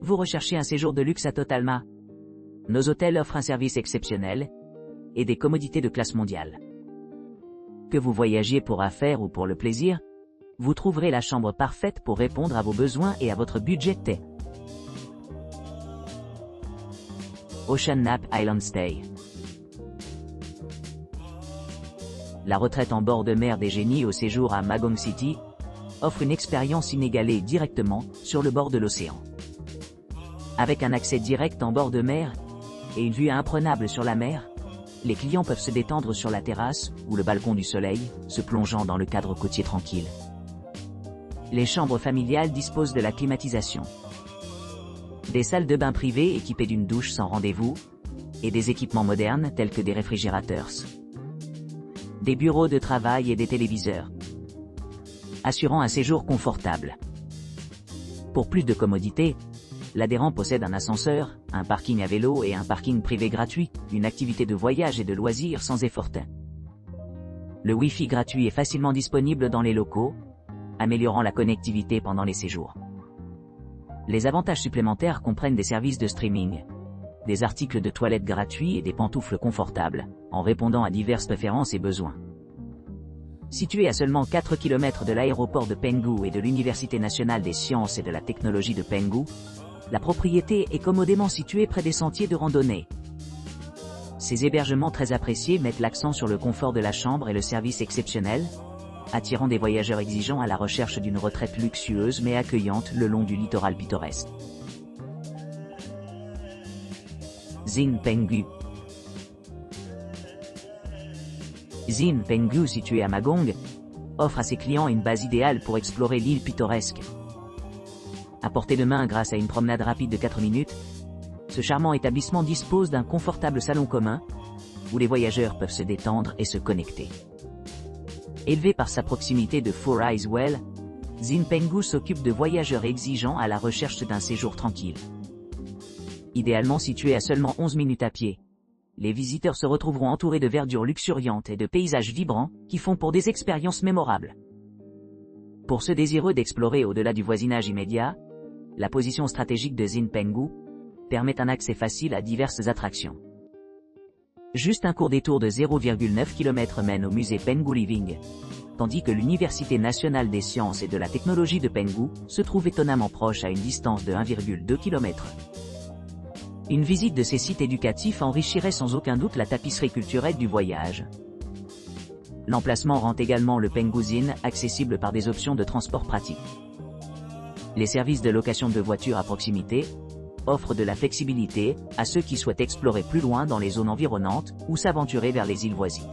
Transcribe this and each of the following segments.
Vous recherchez un séjour de luxe à Totalma? Nos hôtels offrent un service exceptionnel et des commodités de classe mondiale. Que vous voyagiez pour affaires ou pour le plaisir, vous trouverez la chambre parfaite pour répondre à vos besoins et à votre budget. Ocean Nap Island Stay. La retraite en bord de mer des génies au séjour à Magong City offre une expérience inégalée directement sur le bord de l'océan. Avec un accès direct en bord de mer et une vue imprenable sur la mer, les clients peuvent se détendre sur la terrasse ou le balcon du soleil, se plongeant dans le cadre côtier tranquille. Les chambres familiales disposent de la climatisation, des salles de bain privées équipées d'une douche sans rendez-vous et des équipements modernes tels que des réfrigérateurs, des bureaux de travail et des téléviseurs, assurant un séjour confortable. Pour plus de commodité, l'adhérent possède un ascenseur, un parking à vélo et un parking privé gratuit, une activité de voyage et de loisirs sans effort. Le Wi-Fi gratuit est facilement disponible dans les locaux, améliorant la connectivité pendant les séjours. Les avantages supplémentaires comprennent des services de streaming, des articles de toilette gratuits et des pantoufles confortables, en répondant à diverses préférences et besoins. Situé à seulement 4 km de l'aéroport de Penghu et de l'Université nationale des sciences et de la technologie de Penghu, la propriété est commodément située près des sentiers de randonnée. Ces hébergements très appréciés mettent l'accent sur le confort de la chambre et le service exceptionnel, attirant des voyageurs exigeants à la recherche d'une retraite luxueuse mais accueillante le long du littoral pittoresque. Zin Penghu. Zin Penghu, situé à Magong, offre à ses clients une base idéale pour explorer l'île pittoresque. À portée de main grâce à une promenade rapide de 4 minutes, ce charmant établissement dispose d'un confortable salon commun, où les voyageurs peuvent se détendre et se connecter. Élevé par sa proximité de Four Eyes Well, Zin Penghu s'occupe de voyageurs exigeants à la recherche d'un séjour tranquille. Idéalement situé à seulement 11 minutes à pied, les visiteurs se retrouveront entourés de verdure luxuriante et de paysages vibrants qui font pour des expériences mémorables. Pour ceux désireux d'explorer au-delà du voisinage immédiat, la position stratégique de Zin Penghu permet un accès facile à diverses attractions. Juste un court détour de 0,9 km mène au musée Penghu Living, tandis que l'Université nationale des sciences et de la technologie de Penghu se trouve étonnamment proche à une distance de 1,2 km. Une visite de ces sites éducatifs enrichirait sans aucun doute la tapisserie culturelle du voyage. L'emplacement rend également le Penghu Zin accessible par des options de transport pratiques. Les services de location de voitures à proximité offrent de la flexibilité à ceux qui souhaitent explorer plus loin dans les zones environnantes ou s'aventurer vers les îles voisines.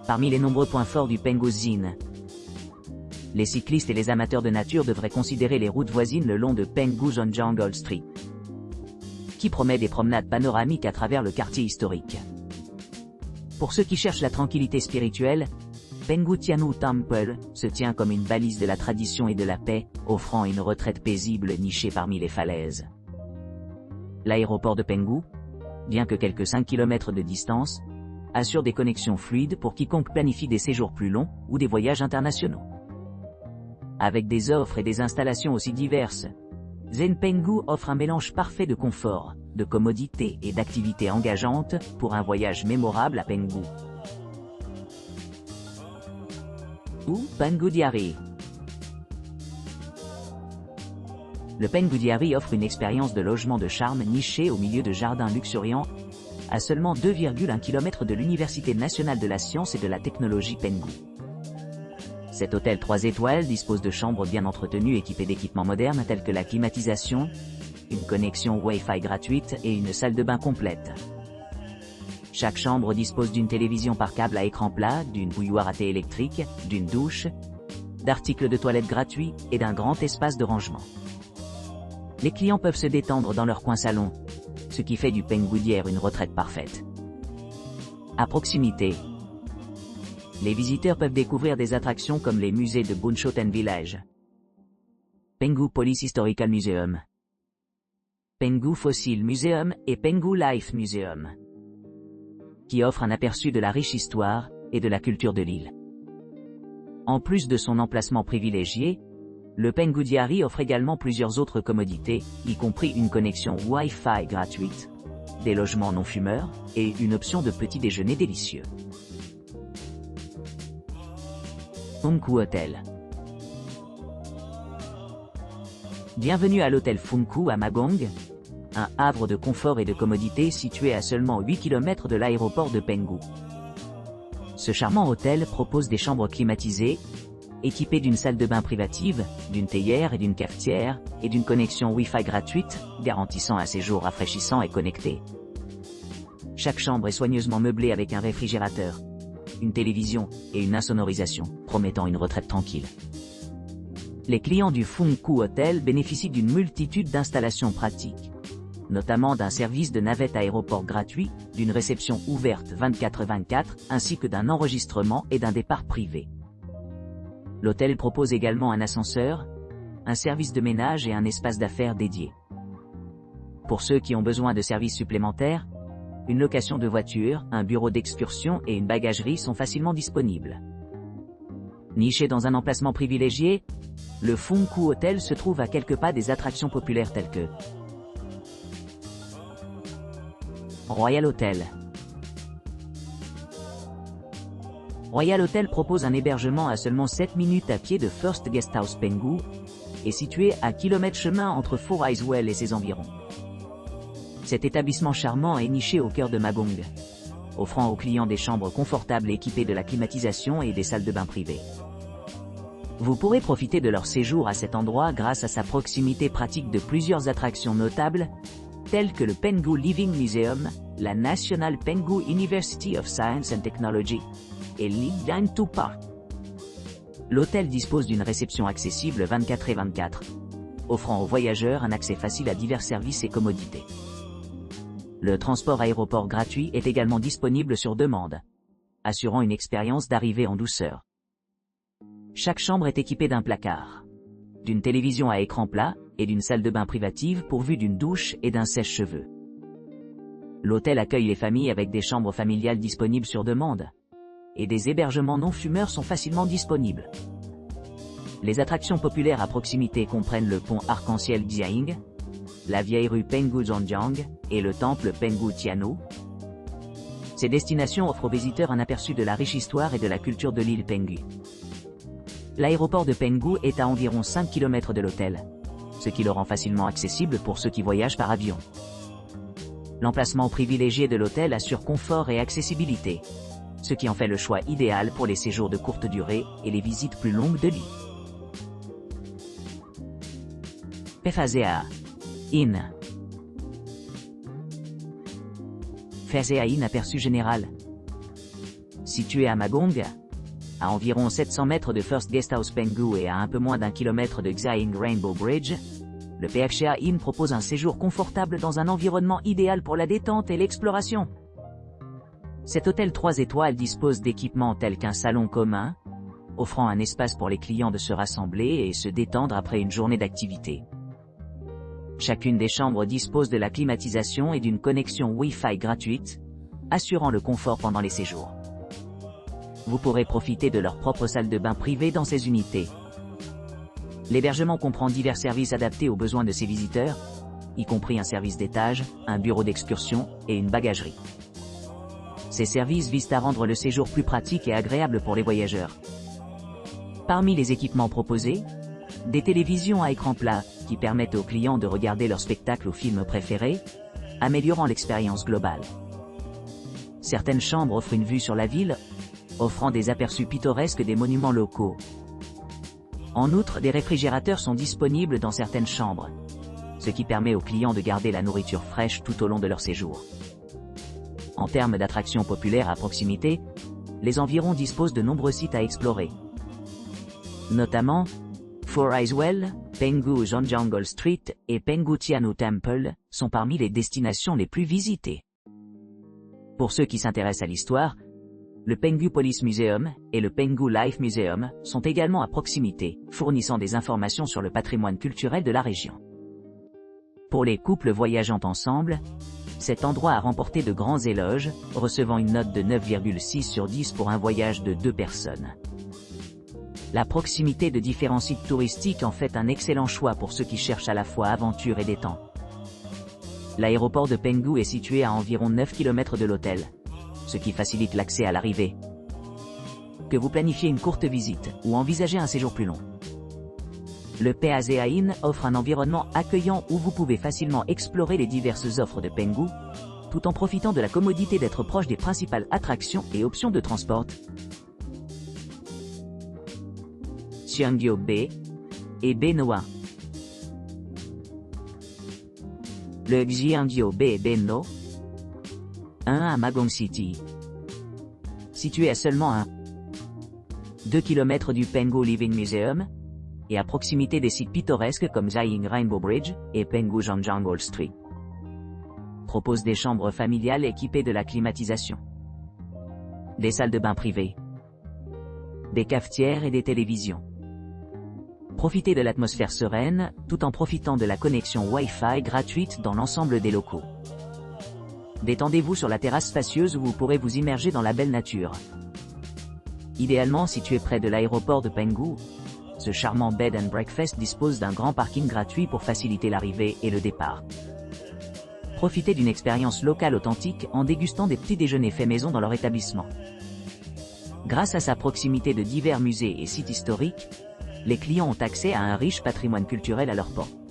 Parmi les nombreux points forts du Penghu Zin, les cyclistes et les amateurs de nature devraient considérer les routes voisines le long de Penghu Zone Jungle Street, qui promet des promenades panoramiques à travers le quartier historique. Pour ceux qui cherchent la tranquillité spirituelle, Penghu Tianu Temple se tient comme une balise de la tradition et de la paix, offrant une retraite paisible nichée parmi les falaises. L'aéroport de Penghu, bien que quelques 5 km de distance, assure des connexions fluides pour quiconque planifie des séjours plus longs ou des voyages internationaux. Avec des offres et des installations aussi diverses, Zin Penghu offre un mélange parfait de confort, de commodité et d'activités engageantes pour un voyage mémorable à Penghu. Ou Penghu Diary. Le Penghu Diary offre une expérience de logement de charme niché au milieu de jardins luxuriants, à seulement 2,1 km de l'Université nationale de la science et de la technologie Penghu. Cet hôtel 3 étoiles dispose de chambres bien entretenues équipées d'équipements modernes tels que la climatisation, une connexion Wi-Fi gratuite et une salle de bain complète. Chaque chambre dispose d'une télévision par câble à écran plat, d'une bouilloire à thé électrique, d'une douche, d'articles de toilette gratuits et d'un grand espace de rangement. Les clients peuvent se détendre dans leur coin salon, ce qui fait du Penghu Diary une retraite parfaite. À proximité, les visiteurs peuvent découvrir des attractions comme les musées de Bunshoten Village, Penghu Police Historical Museum, Penghu Fossil Museum et Penghu Life Museum, qui offrent un aperçu de la riche histoire et de la culture de l'île. En plus de son emplacement privilégié, Le Penghu Diary offre également plusieurs autres commodités, y compris une connexion Wi-Fi gratuite, des logements non fumeurs, et une option de petit déjeuner délicieux. Funku Hotel. Bienvenue à l'hôtel Funku à Magong, un havre de confort et de commodité situé à seulement 8 km de l'aéroport de Penghu. Ce charmant hôtel propose des chambres climatisées, équipées d'une salle de bain privative, d'une théière et d'une cafetière, et d'une connexion Wi-Fi gratuite, garantissant un séjour rafraîchissant et connecté. Chaque chambre est soigneusement meublée avec un réfrigérateur, une télévision et une insonorisation, promettant une retraite tranquille. Les clients du Funku Hotel bénéficient d'une multitude d'installations pratiques, notamment d'un service de navette aéroport gratuit, d'une réception ouverte 24/24, ainsi que d'un enregistrement et d'un départ privé. L'hôtel propose également un ascenseur, un service de ménage et un espace d'affaires dédié. Pour ceux qui ont besoin de services supplémentaires, une location de voiture, un bureau d'excursion et une bagagerie sont facilement disponibles. Niché dans un emplacement privilégié, le Funku Hotel se trouve à quelques pas des attractions populaires telles que Royal Hotel. Royal Hotel propose un hébergement à seulement 7 minutes à pied de First Guesthouse Penghu, et situé à kilomètres chemin entre Four Eyes Well et ses environs. Cet établissement charmant est niché au cœur de Magong, offrant aux clients des chambres confortables équipées de la climatisation et des salles de bain privées. Vous pourrez profiter de leur séjour à cet endroit grâce à sa proximité pratique de plusieurs attractions notables, telles que le Penghu Living Museum, la National Penghu University of Science and Technology, et l'Idantu Park. L'hôtel dispose d'une réception accessible 24/24, offrant aux voyageurs un accès facile à divers services et commodités. Le transport aéroport gratuit est également disponible sur demande, assurant une expérience d'arrivée en douceur. Chaque chambre est équipée d'un placard, d'une télévision à écran plat et d'une salle de bain privative pourvue d'une douche et d'un sèche-cheveux. L'hôtel accueille les familles avec des chambres familiales disponibles sur demande, et des hébergements non fumeurs sont facilement disponibles. Les attractions populaires à proximité comprennent le pont arc-en-ciel Jiaing, la vieille rue Penghu Zhangjiang et le temple Penghu Tianhu. Ces destinations offrent aux visiteurs un aperçu de la riche histoire et de la culture de l'île Penghu. L'aéroport de Penghu est à environ 5 km de l'hôtel, ce qui le rend facilement accessible pour ceux qui voyagent par avion. L'emplacement privilégié de l'hôtel assure confort et accessibilité, ce qui en fait le choix idéal pour les séjours de courte durée et les visites plus longues de l'île. Phasea Inn. Phasea Inn aperçu général. Situé à Magong, à environ 700 mètres de First Guesthouse Penghu et à un peu moins d'1 kilomètre de Xiaing Rainbow Bridge, le Phasea Inn propose un séjour confortable dans un environnement idéal pour la détente et l'exploration. Cet hôtel 3 étoiles dispose d'équipements tels qu'un salon commun, offrant un espace pour les clients de se rassembler et se détendre après une journée d'activité. Chacune des chambres dispose de la climatisation et d'une connexion Wi-Fi gratuite, assurant le confort pendant les séjours. Vous pourrez profiter de leur propre salle de bain privée dans ces unités. L'hébergement comprend divers services adaptés aux besoins de ses visiteurs, y compris un service d'étage, un bureau d'excursion et une bagagerie. Ces services visent à rendre le séjour plus pratique et agréable pour les voyageurs. Parmi les équipements proposés, des télévisions à écran plat qui permettent aux clients de regarder leur spectacle ou film préféré, améliorant l'expérience globale. Certaines chambres offrent une vue sur la ville, offrant des aperçus pittoresques des monuments locaux. En outre, des réfrigérateurs sont disponibles dans certaines chambres, ce qui permet aux clients de garder la nourriture fraîche tout au long de leur séjour. En termes d'attractions populaires à proximité, les environs disposent de nombreux sites à explorer. Notamment, Four Eyes Well, Penghu Zhangjiang Street et Penghu Tianhu Temple sont parmi les destinations les plus visitées. Pour ceux qui s'intéressent à l'histoire, le Penghu Police Museum et le Penghu Life Museum sont également à proximité, fournissant des informations sur le patrimoine culturel de la région. Pour les couples voyageant ensemble, cet endroit a remporté de grands éloges, recevant une note de 9,6 sur 10 pour un voyage de 2 personnes. La proximité de différents sites touristiques en fait un excellent choix pour ceux qui cherchent à la fois aventure et détente. L'aéroport de Penghu est situé à environ 9 km de l'hôtel, ce qui facilite l'accès à l'arrivée. Que vous planifiez une courte visite ou envisagez un séjour plus long, le Peazea Inn offre un environnement accueillant où vous pouvez facilement explorer les diverses offres de Penghu, tout en profitant de la commodité d'être proche des principales attractions et options de transport. Xiangyo Bay et Bay Noa. Le Xiangyo Bay Bay No 1 à Magong City. Situé à seulement 2 km du Penghu Living Museum, et à proximité des sites pittoresques comme Jiaying Rainbow Bridge et Penghu Zhangjiang Street. Propose des chambres familiales équipées de la climatisation, des salles de bain privées, des cafetières et des télévisions. Profitez de l'atmosphère sereine, tout en profitant de la connexion Wi-Fi gratuite dans l'ensemble des locaux. Détendez-vous sur la terrasse spacieuse où vous pourrez vous immerger dans la belle nature. Idéalement situé près de l'aéroport de Penghu, ce charmant bed and breakfast dispose d'un grand parking gratuit pour faciliter l'arrivée et le départ. Profitez d'une expérience locale authentique en dégustant des petits déjeuners faits maison dans leur établissement. Grâce à sa proximité de divers musées et sites historiques, les clients ont accès à un riche patrimoine culturel à leur porte.